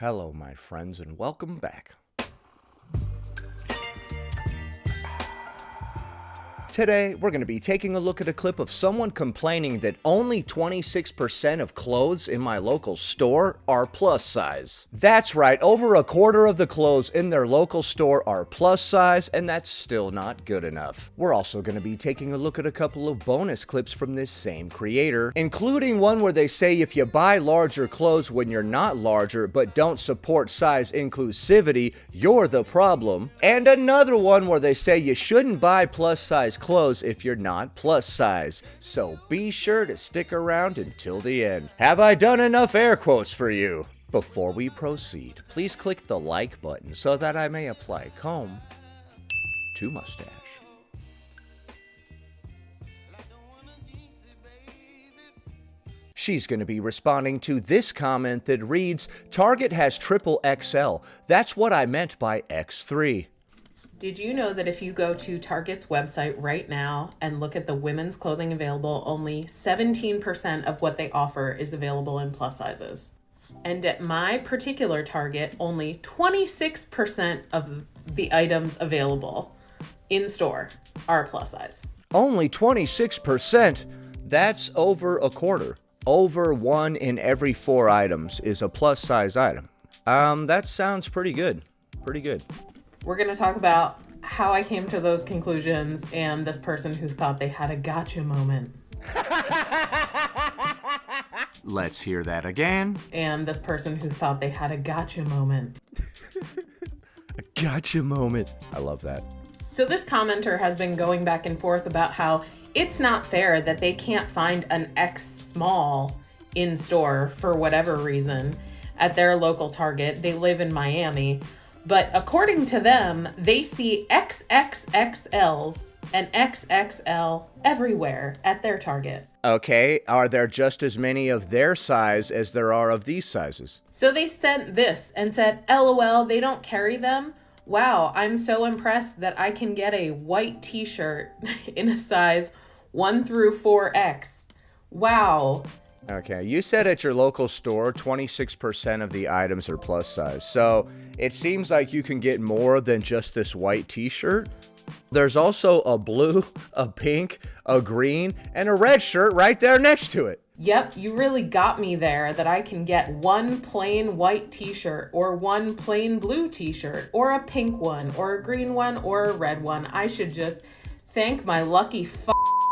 Hello, my friends, and welcome back. Today, we're going to be taking a look at a clip of someone complaining that only 26% of clothes in my local store are plus size. That's right, over a quarter of the clothes in their local store are plus size, and that's still not good enough. We're also going to be taking a look at a couple of bonus clips from this same creator, including one where they say if you buy larger clothes when you're not larger but don't support size inclusivity, you're the problem, and another one where they say you shouldn't buy plus size clothes if you're not plus size. So be sure to stick around until the end. Have I done enough air quotes for you? Before we proceed, please click the like button so that I may apply comb to mustache. She's going to be responding to this comment that reads, Target has triple XL. That's what I meant by X3. Did you know that if you go to Target's website right now and look at the women's clothing available, only 17% of what they offer is available in plus sizes? And at my particular Target, only 26% of the items available in store are plus size. Only 26%? That's over a quarter. Over 1 in every 4 items is a plus size item. That sounds pretty good. Pretty good. We're going to talk about how I came to those conclusions and this person who thought they had a gotcha moment. Let's hear that again. And this person who thought they had a gotcha moment. A gotcha moment. I love that. So this commenter has been going back and forth about how it's not fair that they can't find an X small in store for whatever reason at their local Target. They live in Miami. But according to them, they see XXXLs and XXL everywhere at their Target. Okay, are there just as many of their size as there are of these sizes? So they sent this and said, LOL, they don't carry them? Wow, I'm so impressed that I can get a white t-shirt in a size 1 through 4X. Wow. Okay, you said at your local store, 26% of the items are plus size. So it seems like you can get more than just this white t-shirt. There's also a blue, a pink, a green, and a red shirt right there next to it. Yep, you really got me there that I can get one plain white t-shirt or one plain blue t-shirt or a pink one or a green one or a red one. I should just thank my lucky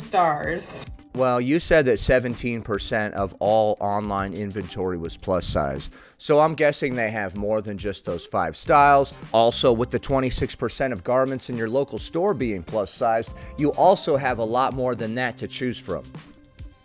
stars. Well, you said that 17% of all online inventory was plus size. So I'm guessing they have more than just those 5 styles. Also, with the 26% of garments in your local store being plus sized, you also have a lot more than that to choose from.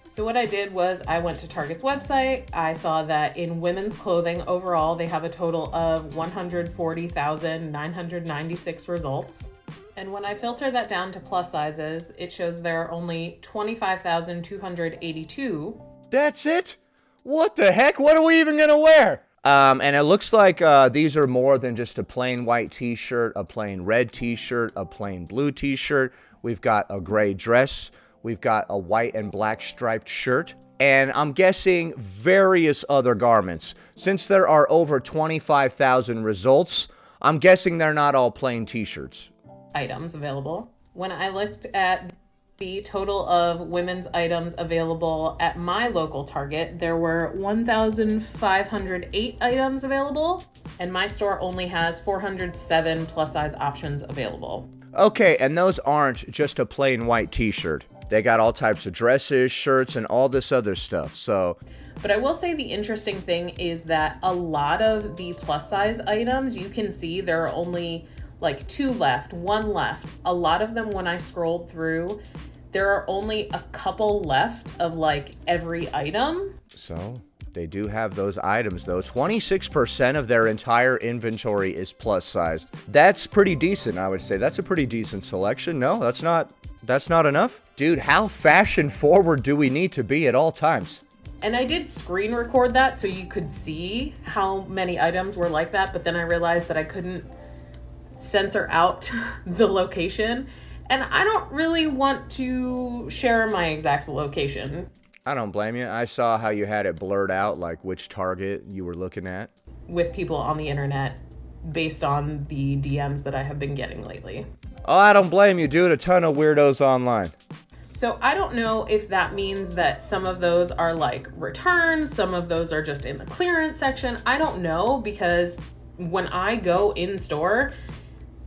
So what I did was I went to Target's website. I saw that in women's clothing overall, they have a total of 140,996 results. And when I filter that down to plus sizes, it shows there are only 25,282. That's it? What the heck? What are we even gonna wear? And it looks like these are more than just a plain white t-shirt, a plain red t-shirt, a plain blue t-shirt. We've got a gray dress. We've got a white and black striped shirt. And I'm guessing various other garments. Since there are over 25,000 results, I'm guessing they're not all plain t-shirts. Items available. When I looked at the total of women's items available at my local Target, there were 1,508 items available, and my store only has 407 plus size options available. Okay, and those aren't just a plain white t-shirt. They got all types of dresses, shirts, and all this other stuff, so... But I will say the interesting thing is that a lot of the plus size items, you can see there are only like 2 left, 1 left. A lot of them, when I scrolled through, there are only a couple left of like every item. So they do have those items though. 26% of their entire inventory is plus sized. That's pretty decent, I would say. That's a pretty decent selection. No, that's not enough. Dude, how fashion forward do we need to be at all times? And I did screen record that so you could see how many items were like that, but then I realized that I couldn't censor out the location, and I don't really want to share my exact location. I don't blame you. I saw how you had it blurred out, like which Target you were looking at. with people on the internet based on the DMs that I have been getting lately. Oh, I don't blame you, dude. A ton of weirdos online. So I don't know if that means that some of those are like returns, some of those are just in the clearance section. I don't know, because when I go in store,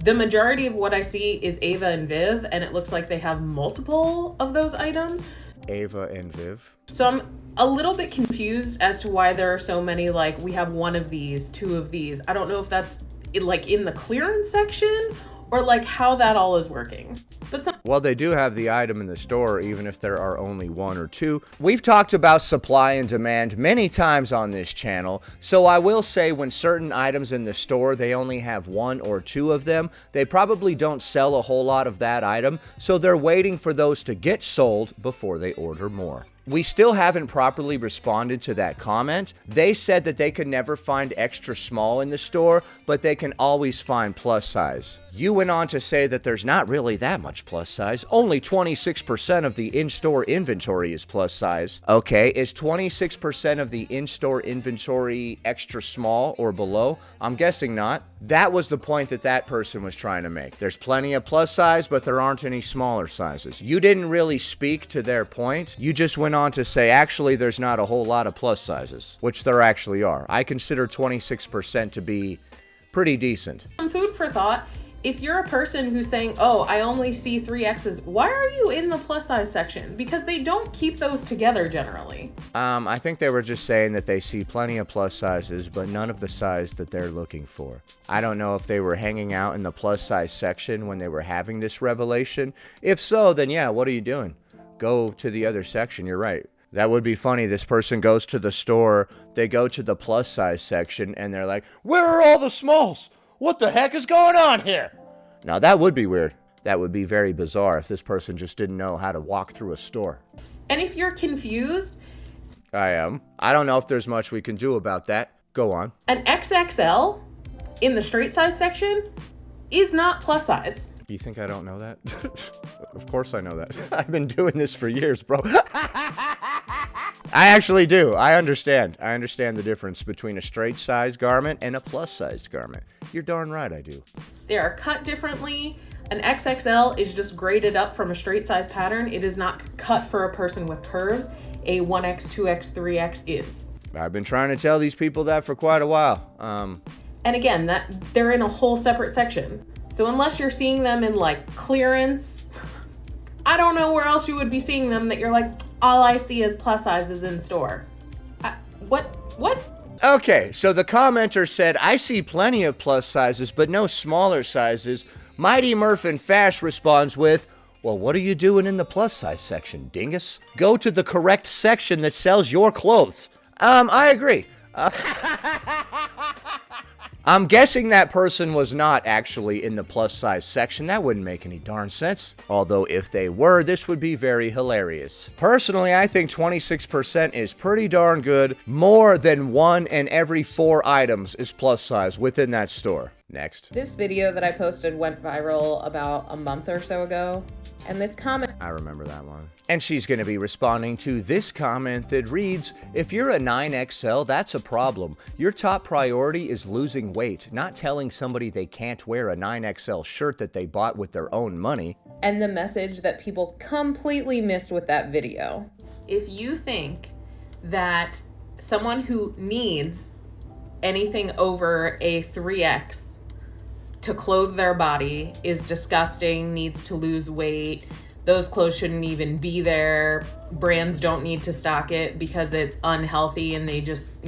the majority of what I see is Ava and Viv, and it looks like they have multiple of those items. Ava and Viv. So I'm a little bit confused as to why there are so many, like, we have one of these, two of these. I don't know if that's like in the clearance section or like how that all is working. But well, they do have the item in the store, even if there are only one or two. We've talked about supply and demand many times on this channel, so I will say when certain items in the store, they only have one or two of them, they probably don't sell a whole lot of that item, so they're waiting for those to get sold before they order more. We still haven't properly responded to that comment. They said that they could never find extra small in the store, but they can always find plus size. You went on to say that there's not really that much plus size. Only 26% of the in-store inventory is plus size. Okay, is 26% of the in-store inventory extra small or below? I'm guessing not. That was the point that that person was trying to make. There's plenty of plus size, but there aren't any smaller sizes. You didn't really speak to their point. You just went on to say, actually, there's not a whole lot of plus sizes, which there actually are. I consider 26% to be pretty decent. some food for thought. If you're a person who's saying, oh, I only see 3Xs, why are you in the plus size section? Because they don't keep those together generally. I think they were just saying that they see plenty of plus sizes, but none of the size that they're looking for. I don't know if they were hanging out in the plus size section when they were having this revelation. If so, then yeah, what are you doing? Go to the other section, you're right. That would be funny. This person goes to the store, they go to the plus size section, and they're like, where are all the smalls? What the heck is going on here? Now that would be weird. That would be very bizarre if this person just didn't know how to walk through a store. And if you're confused, I am. I don't know if there's much we can do about that. Go on. an XXL in the straight size section is not plus size. You think I don't know that? Of course I know that. I've been doing this for years, bro. I actually do. I understand. I understand the difference between a straight size garment and a plus sized garment. You're darn right I do. They are cut differently. An XXL is just graded up from a straight size pattern. It is not cut for a person with curves. A 1X, 2X, 3X is. I've been trying to tell these people that for quite a while. And again, that they're in a whole separate section. So unless you're seeing them in like clearance, I don't know where else you would be seeing them that you're like, all I see is plus sizes in store. What? Okay, so the commenter said, I see plenty of plus sizes, but no smaller sizes. Mighty Murphin Fash responds with, well, what are you doing in the plus size section, dingus? Go to the correct section that sells your clothes. I agree. I'm guessing that person was not actually in the plus size section. That wouldn't make any darn sense. Although if they were, this would be very hilarious. Personally, I think 26% is pretty darn good. More than 1 in every 4 items is plus size within that store. Next. This video that I posted went viral about a month or so ago. And this comment, I remember that one. And she's going to be responding to this comment that reads, if you're a 9XL, that's a problem. Your top priority is losing weight, not telling somebody they can't wear a 9XL shirt that they bought with their own money. and the message that people completely missed with that video. If you think that someone who needs anything over a 3X to clothe their body is disgusting, needs to lose weight, those clothes shouldn't even be there, brands don't need to stock it because it's unhealthy and they just,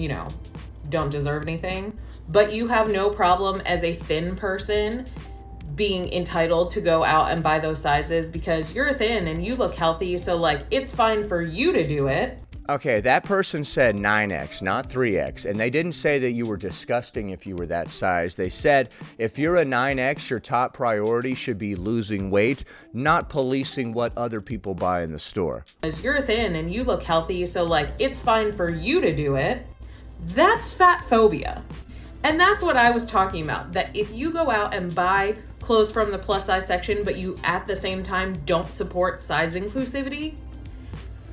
don't deserve anything. But you have no problem as a thin person being entitled to go out and buy those sizes because you're thin and you look healthy, so it's fine for you to do it. Okay, that person said 9X, not 3X, and they didn't say that you were disgusting if you were that size. They said if you're a 9X, your top priority should be losing weight, not policing what other people buy in the store. Because you're thin and you look healthy, so it's fine for you to do it. That's fat phobia. And that's what I was talking about, that if you go out and buy clothes from the plus size section, but you at the same time don't support size inclusivity,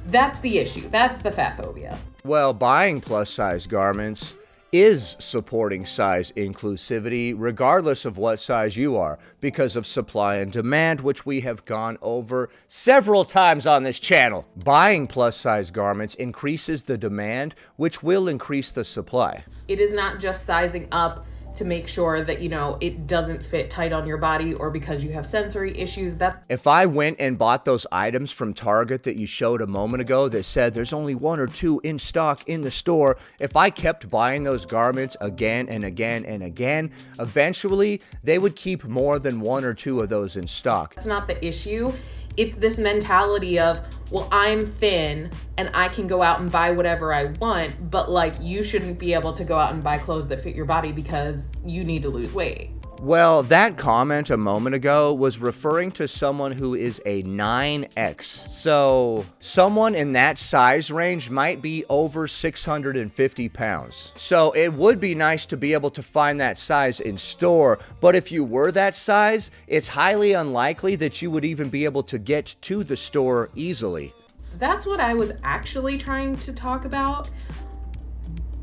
that's the issue. That's the fat phobia. Well, buying plus size garments is supporting size inclusivity regardless of what size you are because of supply and demand, which we have gone over several times on this channel. Buying plus size garments increases the demand, which will increase the supply. It is not just sizing up to make sure that, it doesn't fit tight on your body or because you have sensory issues. If I went and bought those items from Target that you showed a moment ago that said there's only 1 or 2 in stock in the store, if I kept buying those garments again and again and again, eventually they would keep more than 1 or 2 of those in stock. That's not the issue. It's this mentality of, well, I'm thin and I can go out and buy whatever I want, but you shouldn't be able to go out and buy clothes that fit your body because you need to lose weight. Well, that comment a moment ago was referring to someone who is a 9X. So, someone in that size range might be over 650 pounds. So, it would be nice to be able to find that size in store, but if you were that size, it's highly unlikely that you would even be able to get to the store easily. That's what I was actually trying to talk about.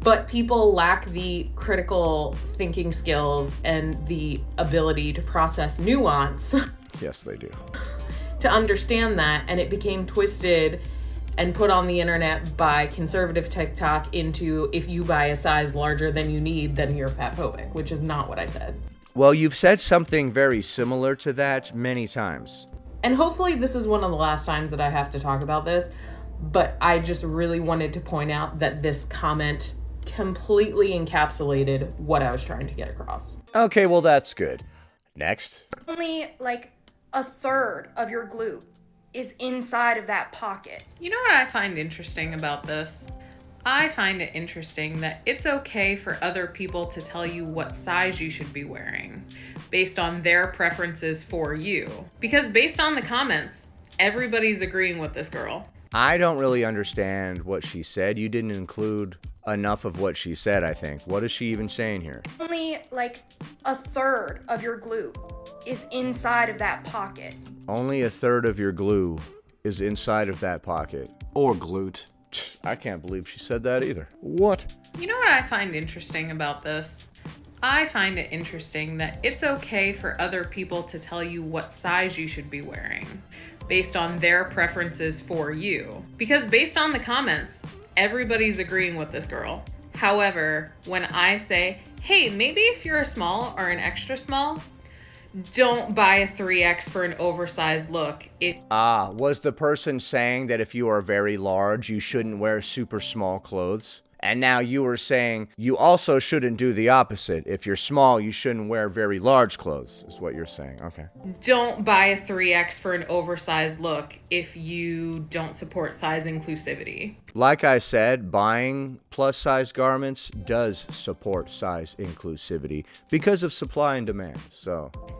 But people lack the critical thinking skills and the ability to process nuance. Yes, they do. To understand that, and it became twisted and put on the internet by conservative TikTok into, if you buy a size larger than you need, then you're fatphobic, which is not what I said. Well, you've said something very similar to that many times. And hopefully this is one of the last times that I have to talk about this, but I just really wanted to point out that this comment completely encapsulated what I was trying to get across. Okay, well, that's good. Next. Only a third of your glute is inside of that pocket. You know what I find interesting about this? I find it interesting that it's okay for other people to tell you what size you should be wearing based on their preferences for you. Because based on the comments, everybody's agreeing with this girl. I don't really understand what she said. You didn't include enough of what she said, I think. What is she even saying here? Only a third of your glute is inside of that pocket. Only a third of your glue is inside of that pocket. Or glute. I can't believe she said that either. What? You know what I find interesting about this? I find it interesting that it's okay for other people to tell you what size you should be wearing based on their preferences for you. Because based on the comments, everybody's agreeing with this girl. However, when I say, hey, maybe if you're a small or an extra small, don't buy a 3X for an oversized look. Was the person saying that if you are very large, you shouldn't wear super small clothes? And now you were saying you also shouldn't do the opposite. If you're small, you shouldn't wear very large clothes, is what you're saying. Okay. Don't buy a 3X for an oversized look if you don't support size inclusivity. Like I said, buying plus size garments does support size inclusivity because of supply and demand.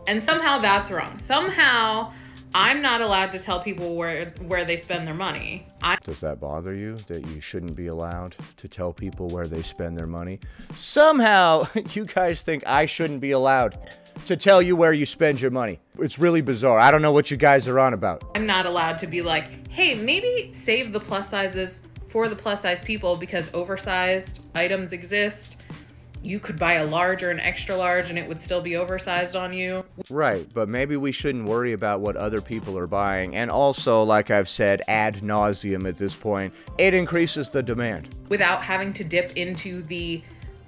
And somehow that's wrong. Somehow I'm not allowed to tell people where they spend their money. Does that bother you that you shouldn't be allowed to tell people where they spend their money? Somehow you guys think I shouldn't be allowed to tell you where you spend your money. It's really bizarre. I don't know what you guys are on about. I'm not allowed to be like, hey, maybe save the plus sizes for the plus size people because oversized items exist. You could buy a large or an extra large and it would still be oversized on you. Right, but maybe we shouldn't worry about what other people are buying. And also, like I've said ad nauseum at this point, it increases the demand. Without having to dip into the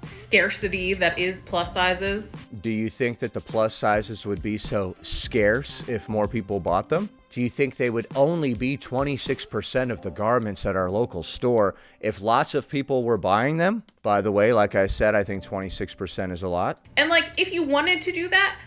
scarcity that is plus sizes. Do you think that the plus sizes would be so scarce if more people bought them? Do you think they would only be 26% of the garments at our local store if lots of people were buying them? By the way, like I said, I think 26% is a lot. And if you wanted to do that,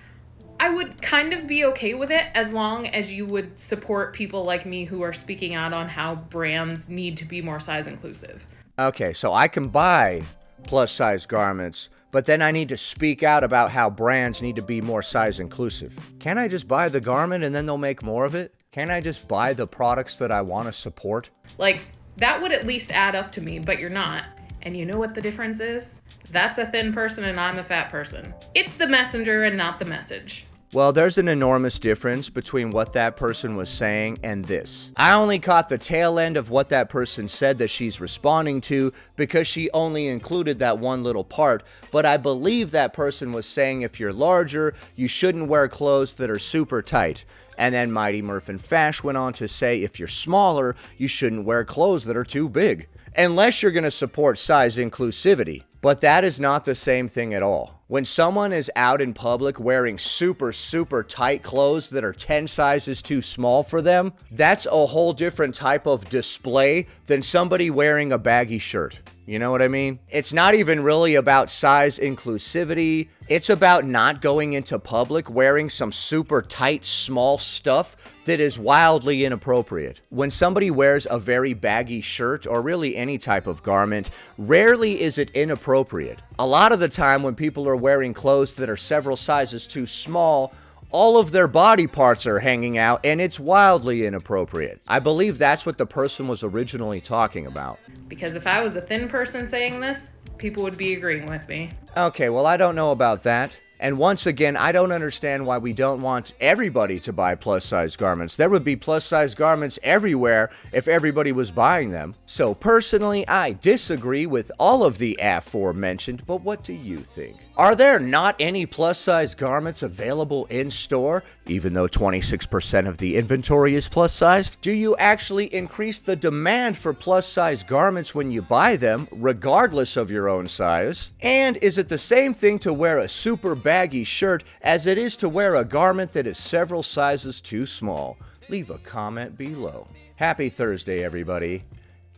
I would kind of be okay with it as long as you would support people like me who are speaking out on how brands need to be more size inclusive. Okay, so I can buy plus size garments, but then I need to speak out about how brands need to be more size inclusive. Can't I just buy the garment and then they'll make more of it? Can't I just buy the products that I want to support? That would at least add up to me, but you're not. And you know what the difference is? That's a thin person and I'm a fat person. It's the messenger and not the message. Well, there's an enormous difference between what that person was saying and this. I only caught the tail end of what that person said that she's responding to because she only included that one little part, but I believe that person was saying if you're larger, you shouldn't wear clothes that are super tight. And then Mighty Murph and Fash went on to say if you're smaller, you shouldn't wear clothes that are too big. Unless you're going to support size inclusivity. But that is not the same thing at all. When someone is out in public wearing super tight clothes that are 10 sizes too small for them, that's a whole different type of display than somebody wearing a baggy shirt. You know what I mean? It's not even really about size inclusivity. It's about not going into public wearing some super tight, small stuff that is wildly inappropriate. When somebody wears a very baggy shirt, or really any type of garment, rarely is it inappropriate. A lot of the time when people are wearing clothes that are several sizes too small, all of their body parts are hanging out, and it's wildly inappropriate. I believe that's what the person was originally talking about. Because if I was a thin person saying this, people would be agreeing with me. Okay, well, I don't know about that. And once again, I don't understand why we don't want everybody to buy plus-size garments. There would be plus-size garments everywhere if everybody was buying them. So personally, I disagree with all of the aforementioned, but what do you think? Are there not any plus-size garments available in store, even though 26% of the inventory is plus-sized? Do you actually increase the demand for plus-size garments when you buy them, regardless of your own size? And is it the same thing to wear a super baggy shirt as it is to wear a garment that is several sizes too small? Leave a comment below. Happy Thursday, everybody.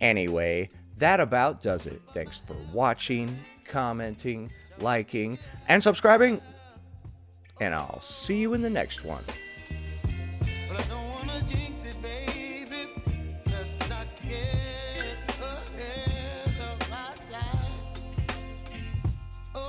Anyway, that about does it. Thanks for watching, commenting, liking, and subscribing, and I'll see you in the next one.